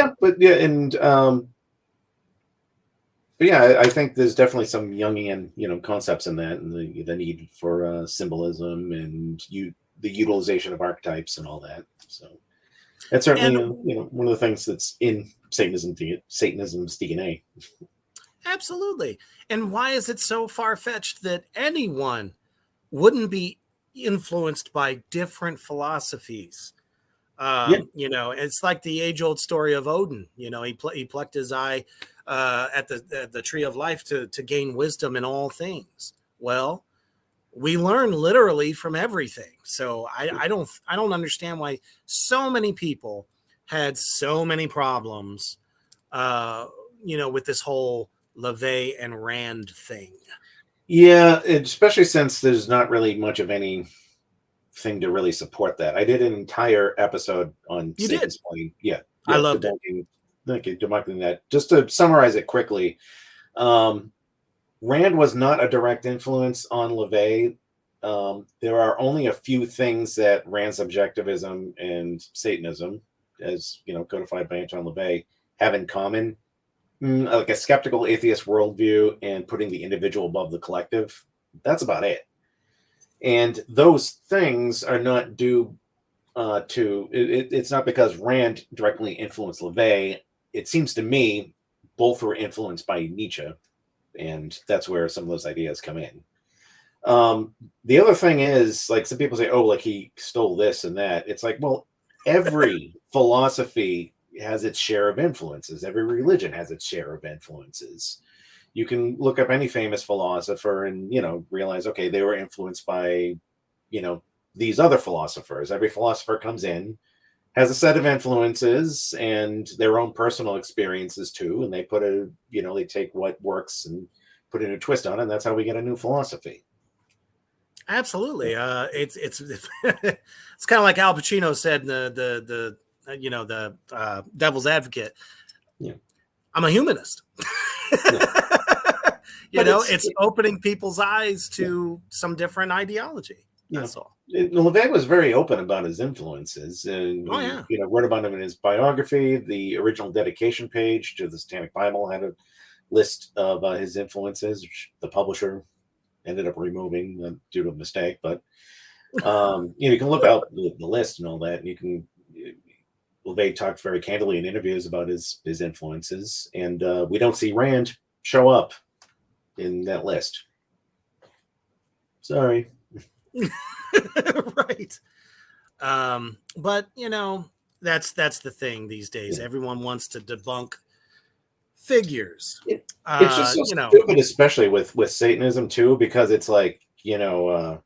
yeah, I think there's definitely some Jungian, concepts in that, and the need for symbolism and the utilization of archetypes and all that. So that's certainly one of the things that's in Satanism's DNA. Absolutely. And why is it so far-fetched that anyone wouldn't be influenced by different philosophies? It's like the age-old story of Odin. He plucked his eye at the tree of life to gain wisdom in all things. Well, we learn literally from everything. So I don't understand why so many people had so many problems, with this whole LaVey and Rand thing. Yeah, especially since there's not really much of anything to really support that. I did an entire episode on Satansplain. Yeah, I loved it. Debunking that. Just to summarize it quickly, Rand was not a direct influence on LaVey. There are only a few things that Rand's subjectivism and Satanism, as codified by Anton LaVey, have in common. Like a skeptical atheist worldview and putting the individual above the collective. That's about it. And those things are not due to it's not because Rand directly influenced LaVey. It seems to me both were influenced by Nietzsche, and that's where some of those ideas come in. The other thing is, like, some people say, oh, like he stole this and that. It's like, well, every philosophy has its share of influences. Every religion has its share of influences. You can look up any famous philosopher and, realize, okay, they were influenced by, these other philosophers. Every philosopher comes in, has a set of influences and their own personal experiences too. And they they take what works and put a new twist on it. And that's how we get a new philosophy. Absolutely. It's it's kind of like Al Pacino said in the Devil's Advocate. Yeah. I'm a humanist. Yeah. It's opening people's eyes to some different ideology. That's all. LaVey was very open about his influences, and wrote about him in his biography. The original dedication page to the Satanic Bible had a list of his influences, which the publisher ended up removing due to a mistake. But you can look out the list and all that, and LaVey talked very candidly in interviews about his influences, and we don't see Rand show up in that list. Sorry. Right. But that's the thing these days. Yeah. Everyone wants to debunk figures. It's just so stupid, especially with Satanism too, because it's like, oh,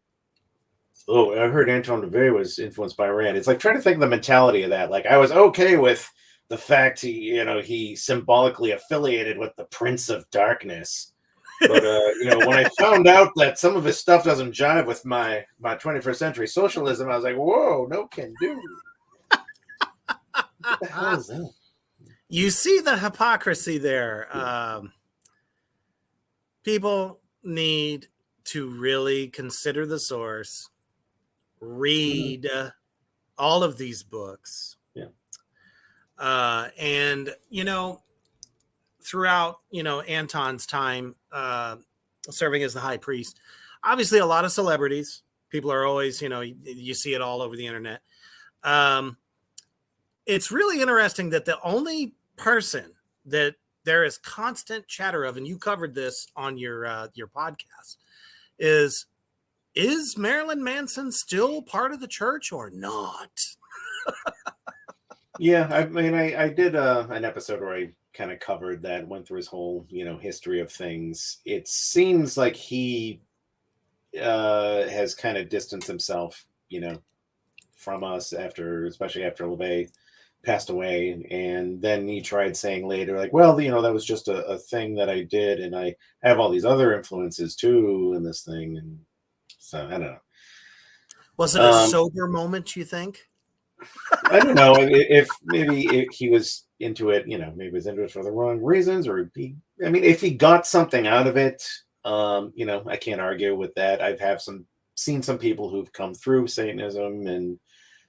I heard Anton LaVey was influenced by Rand. It's like trying to think of the mentality of that. Like, I was okay with the fact he symbolically affiliated with the Prince of Darkness. But when I found out that some of his stuff doesn't jive with my 21st century socialism, I was like, whoa, no can do. What the hell is that? You see the hypocrisy there. People need to really consider the source, read all of these books. Yeah. And, throughout, Anton's time serving as the high priest, obviously a lot of celebrities, people are always, you see it all over the internet. It's really interesting that the only person that there is constant chatter of, and you covered this on your podcast, is Marilyn Manson still part of the church or not? Yeah, I mean, I did an episode where I kind of covered that, went through his whole, history of things. It seems like he has kind of distanced himself, from us especially after LaVey passed away. And then he tried saying later, like, well, that was just a thing that I did, and I have all these other influences too in this thing. And so I don't know. Was it a sober moment, you think? I don't know if he was into it, maybe he was into it for the wrong reasons, or if he got something out of it, I can't argue with that. I have some seen some people who've come through Satanism and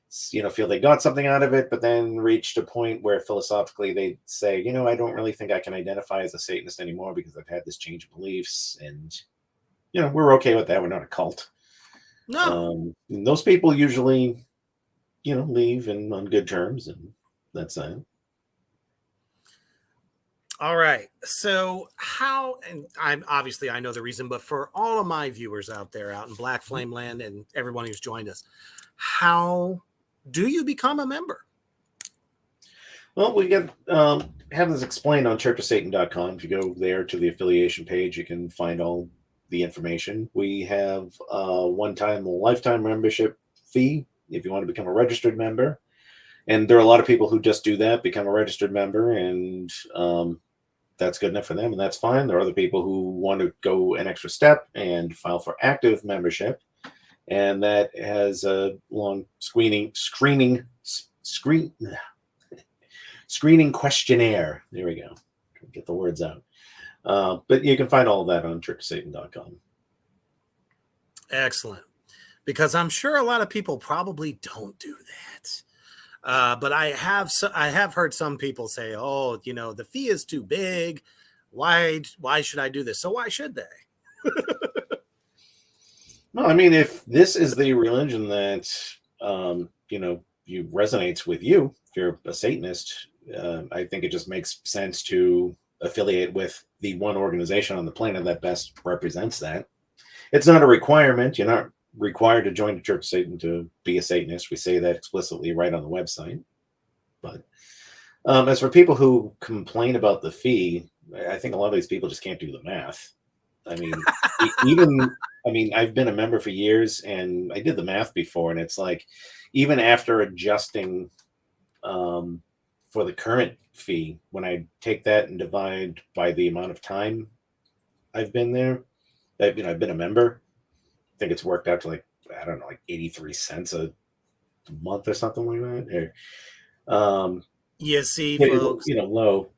feel they got something out of it, but then reached a point where philosophically they say, I don't really think I can identify as a Satanist anymore because I've had this change of beliefs, and we're okay with that. We're not a cult. No. Those people usually, leave and on good terms, and that's that. All right. So how, and I know the reason, but for all of my viewers out there out in Black Flame Land and everyone who's joined us, how do you become a member? Well, we get have this explained on churchofsatan.com. If you go there to the affiliation page, you can find all the information. We have a one-time lifetime membership fee if you want to become a registered member. And there are a lot of people who just do that, become a registered member, and that's good enough for them, and that's fine. There are other people who want to go an extra step and file for active membership, and that has a long screening questionnaire. There we go. Get the words out. But you can find all of that on churchofsatan.com. Excellent. Because I'm sure a lot of people probably don't do that. But I have heard some people say, "Oh, the fee is too big. Why should I do this?" So why should they? No, I mean, if this is the religion that you resonates with you, if you're a Satanist, I think it just makes sense to affiliate with the one organization on the planet that best represents that. It's not a requirement. You're not required to join the Church of Satan to be a Satanist. We say that explicitly right on the website. But as for people who complain about the fee, I think a lot of these people just can't do the math. I mean, I've been a member for years, and I did the math before, and it's like, even after adjusting for the current fee, when I take that and divide by the amount of time I've been there, I've been a member, I think it's worked out to like 83 cents a month or something like that. Or, you see, folks, low,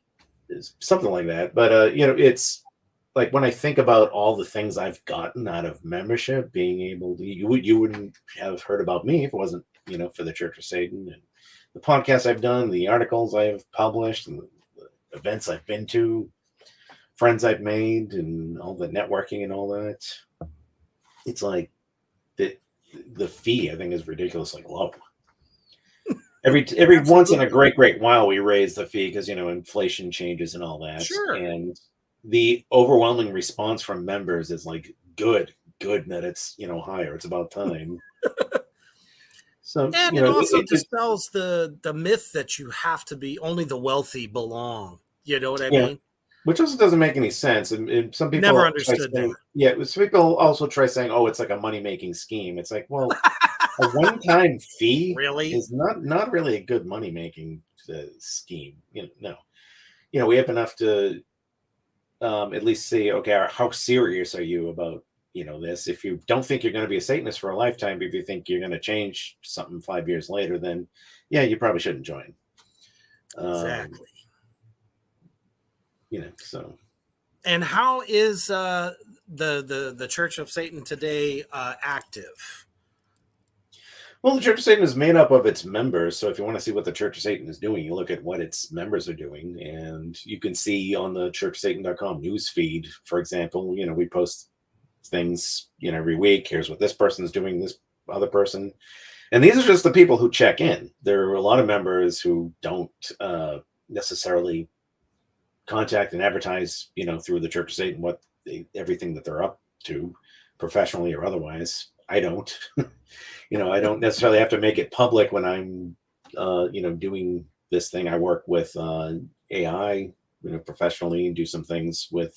something like that. But it's like, when I think about all the things I've gotten out of membership, being able to, you wouldn't have heard about me if it wasn't, for the Church of Satan, and the podcasts I've done, the articles I've published, and the events I've been to, friends I've made, and all the networking and all that. It's like the fee, I think, is ridiculously low. Every once in a great while we raise the fee because inflation changes and all that. Sure. And the overwhelming response from members is like, good that it's higher. It's about time. So, and it also dispels the myth that you have to be only the wealthy belong. You know what I mean? Which also doesn't make any sense. And some people never understood that. Yeah, some people also try saying, "Oh, it's like a money-making scheme." It's like, well, a one-time fee really is not really a good money-making scheme. No. We have enough to at least see, okay, how serious are you about this? If you don't think you're going to be a Satanist for a lifetime, but if you think you're going to change something 5 years later, then yeah, you probably shouldn't join. Exactly. So. And how is the Church of Satan today active? Well, the Church of Satan is made up of its members. So if you want to see what the Church of Satan is doing, you look at what its members are doing. And you can see on the churchofsatan.com news feed, for example, we post things, every week. Here's what this person is doing, this other person. And these are just the people who check in. There are a lot of members who don't necessarily contact and advertise, through the Church of Satan, everything that they're up to, professionally or otherwise. I don't. I don't necessarily have to make it public when I'm, doing this thing. I work with AI, professionally, and do some things with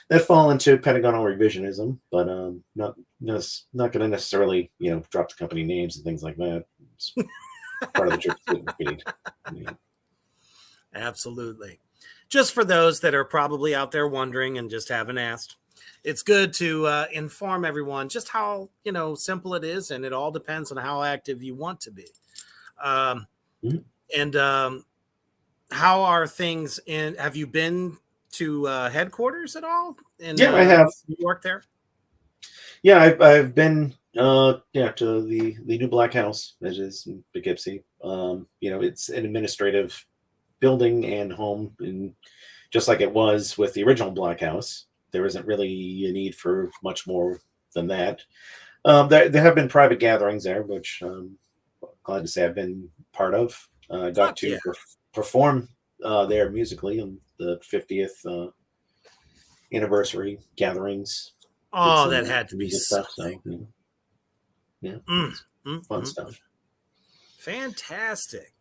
that fall into Pentagonal revisionism, but not going to necessarily, drop the company names and things like that. It's part of the Church of Satan feed. Absolutely. Just for those that are probably out there wondering and just haven't asked, it's good to inform everyone just how simple it is, and it all depends on how active you want to be. And how are things in? Have you been to headquarters at all? Yeah, I have. New York there. Yeah, I've been Yeah, to the new Black House, that is in Poughkeepsie. It's an administrative building and home, and just like it was with the original Black House, there isn't really a need for much more than that. There have been private gatherings there, which glad to say I've been part of. I got Fuck to yeah. perform there musically on the 50th anniversary gatherings. Did Oh, some that had to be music stuff, something. so yeah, Mm, it's mm, fun mm, stuff. mm. Fantastic.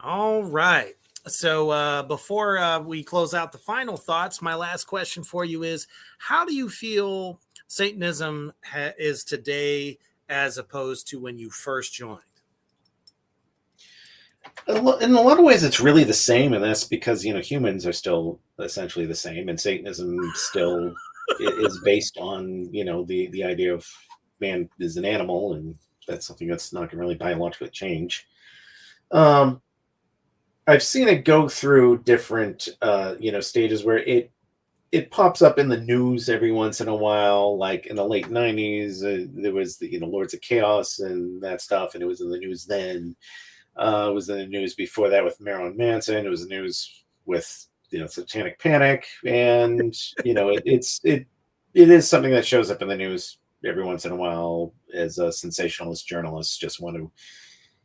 All right. So before we close out the final thoughts, my last question for you is: how do you feel Satanism is today as opposed to when you first joined? In a lot of ways, it's really the same, and that's because humans are still essentially the same, and Satanism still is based on the idea of man is an animal, and that's something that's not going to really biologically change. Um, I've seen it go through different stages where it pops up in the news every once in a while. Like in the late '90s, there was the Lords of Chaos and that stuff, and it was in the news then. It was in the news before that with Marilyn Manson. It was in the news with Satanic Panic, and it is something that shows up in the news every once in a while as a sensationalist journalists just want to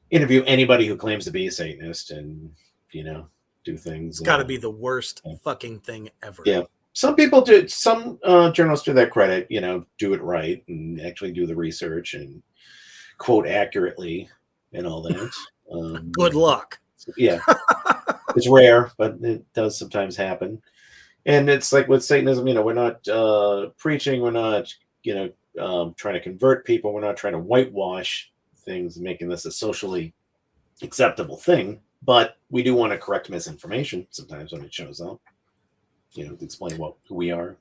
interview anybody who claims to be a Satanist and do things. It's got to be the worst fucking thing ever. Yeah, some people do. Some journalists, to their credit, do it right and actually do the research and quote accurately and all that. Good luck. Yeah, it's rare, but it does sometimes happen. And it's like with Satanism, we're not preaching, we're not, trying to convert people, we're not trying to whitewash things and making this a socially acceptable thing. But we do want to correct misinformation sometimes when it shows up, to explain who we are.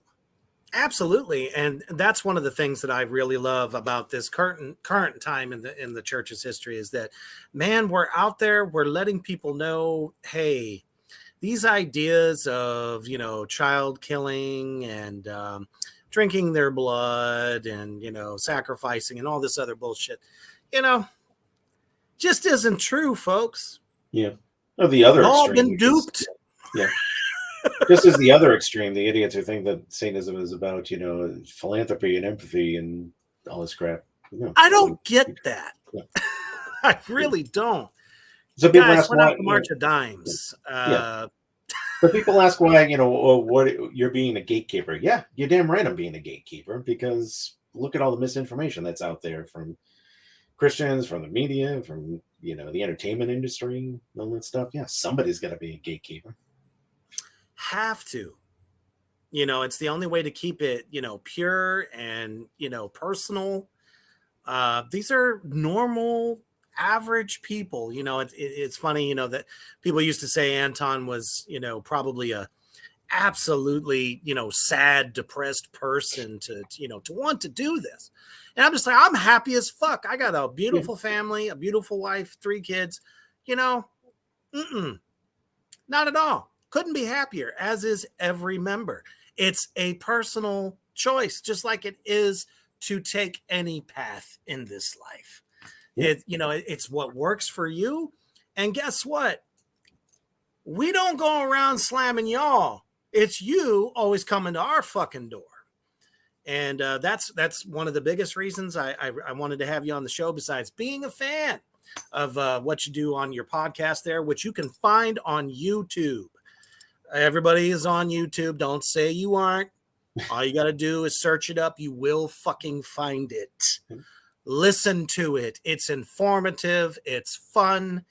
Absolutely, and that's one of the things that I really love about this current time in the church's history is that, man, we're out there, we're letting people know, hey, these ideas of child killing and drinking their blood and sacrificing and all this other bullshit, just isn't true, folks. Yeah. Oh, the other Y'all extreme, been which is duped. yeah. Just as the other extreme, the idiots who think that Satanism is about, philanthropy and empathy and all this crap. I don't get that. Yeah. I really don't. So people Guys, ask we're not why, the March of Dimes. yeah. But people ask why, what you're being a gatekeeper. Yeah, you're damn right I'm being a gatekeeper because look at all the misinformation that's out there from Christians, from the media, from, the entertainment industry, all that stuff. Yeah, somebody's got to be a gatekeeper. Have to. It's the only way to keep it, pure and, personal. These are normal, average people. It's funny, that people used to say Anton was, probably a absolutely, sad, depressed person to want to do this. And I'm just like, I'm happy as fuck. I got a beautiful family, a beautiful wife, 3 kids, not at all. Couldn't be happier, as is every member. It's a personal choice, just like it is to take any path in this life. It's what works for you. And guess what? We don't go around slamming y'all. It's you always coming to our fucking door. And that's one of the biggest reasons I wanted to have you on the show, besides being a fan of what you do on your podcast there, which you can find on YouTube. Everybody is on YouTube. Don't say you aren't. All you got to do is search it up. You will fucking find it. Listen to it. It's informative. It's fun.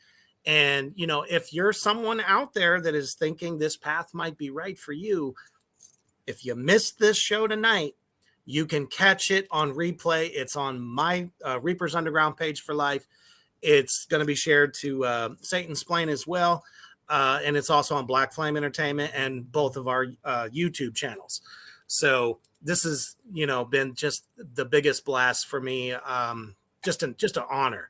And, if you're someone out there that is thinking this path might be right for you, if you missed this show tonight, you can catch it on replay. It's on my Reapers Underground page for life. It's going to be shared to Satansplain as well. And it's also on Black Flame Entertainment and both of our YouTube channels. So this has, been just the biggest blast for me. Just an honor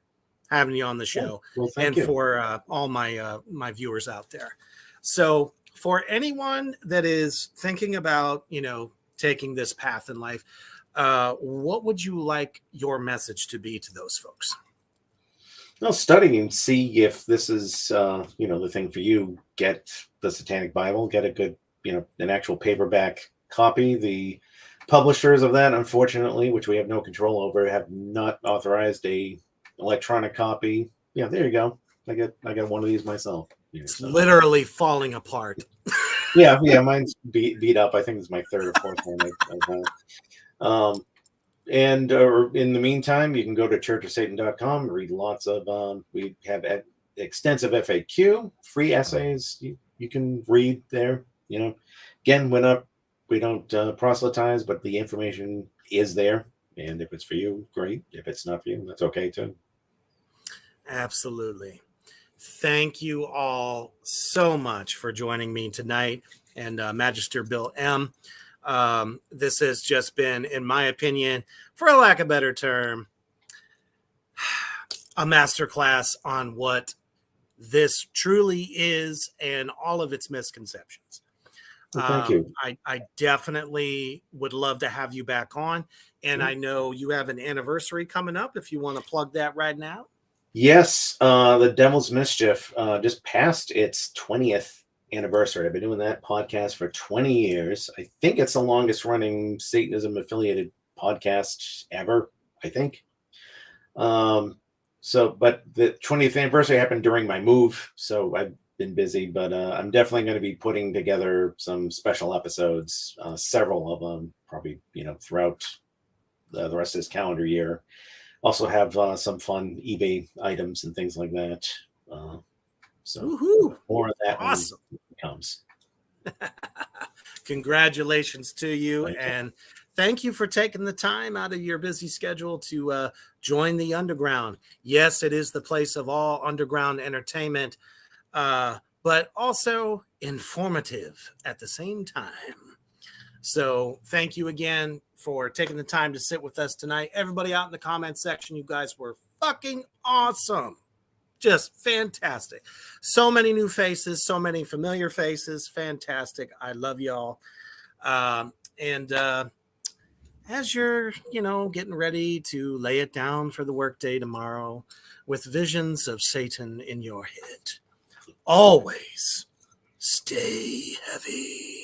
having you on the show. Well, and you. For all my my viewers out there. So for anyone that is thinking about, taking this path in life, what would you like your message to be to those folks? Well, study and see if this is, the thing for you. Get the Satanic Bible, get a good, an actual paperback copy. The publishers of that, unfortunately, which we have no control over, have not authorized a electronic copy. Yeah, there you go. I got one of these myself. It's literally falling apart. Yeah, mine's beat up. I think it's my third or fourth one I've had. And in the meantime, you can go to churchofsatan.com, read lots of, we have extensive FAQ, free essays you can read there. Again, we don't proselytize, but the information is there. And if it's for you, great. If it's not for you, that's okay too. Absolutely. Thank you all so much for joining me tonight, and Magister Bill M. This has just been, in my opinion, for a lack of a better term, a masterclass on what this truly is and all of its misconceptions. Well, thank you. I definitely would love to have you back on. And I know you have an anniversary coming up, if you want to plug that right now. Yes, the Devil's Mischief just passed its 20th anniversary. I've been doing that podcast for 20 years. I think it's the longest running Satanism affiliated podcast ever, I think. But the 20th anniversary happened during my move, so I've been busy, but I'm definitely going to be putting together some special episodes, several of them, probably, throughout the rest of this calendar year. Also have some fun eBay items and things like that. So more of that awesome comes. Congratulations to you. Thank you. And thank you for taking the time out of your busy schedule to join the underground. Yes, it is the place of all underground entertainment, but also informative at the same time. So thank you again for taking the time to sit with us tonight. Everybody out in the comment section, you guys were fucking awesome. Just fantastic. So many new faces, so many familiar faces. Fantastic. I love y'all. And as you're, getting ready to lay it down for the workday tomorrow with visions of Satan in your head, always stay heavy.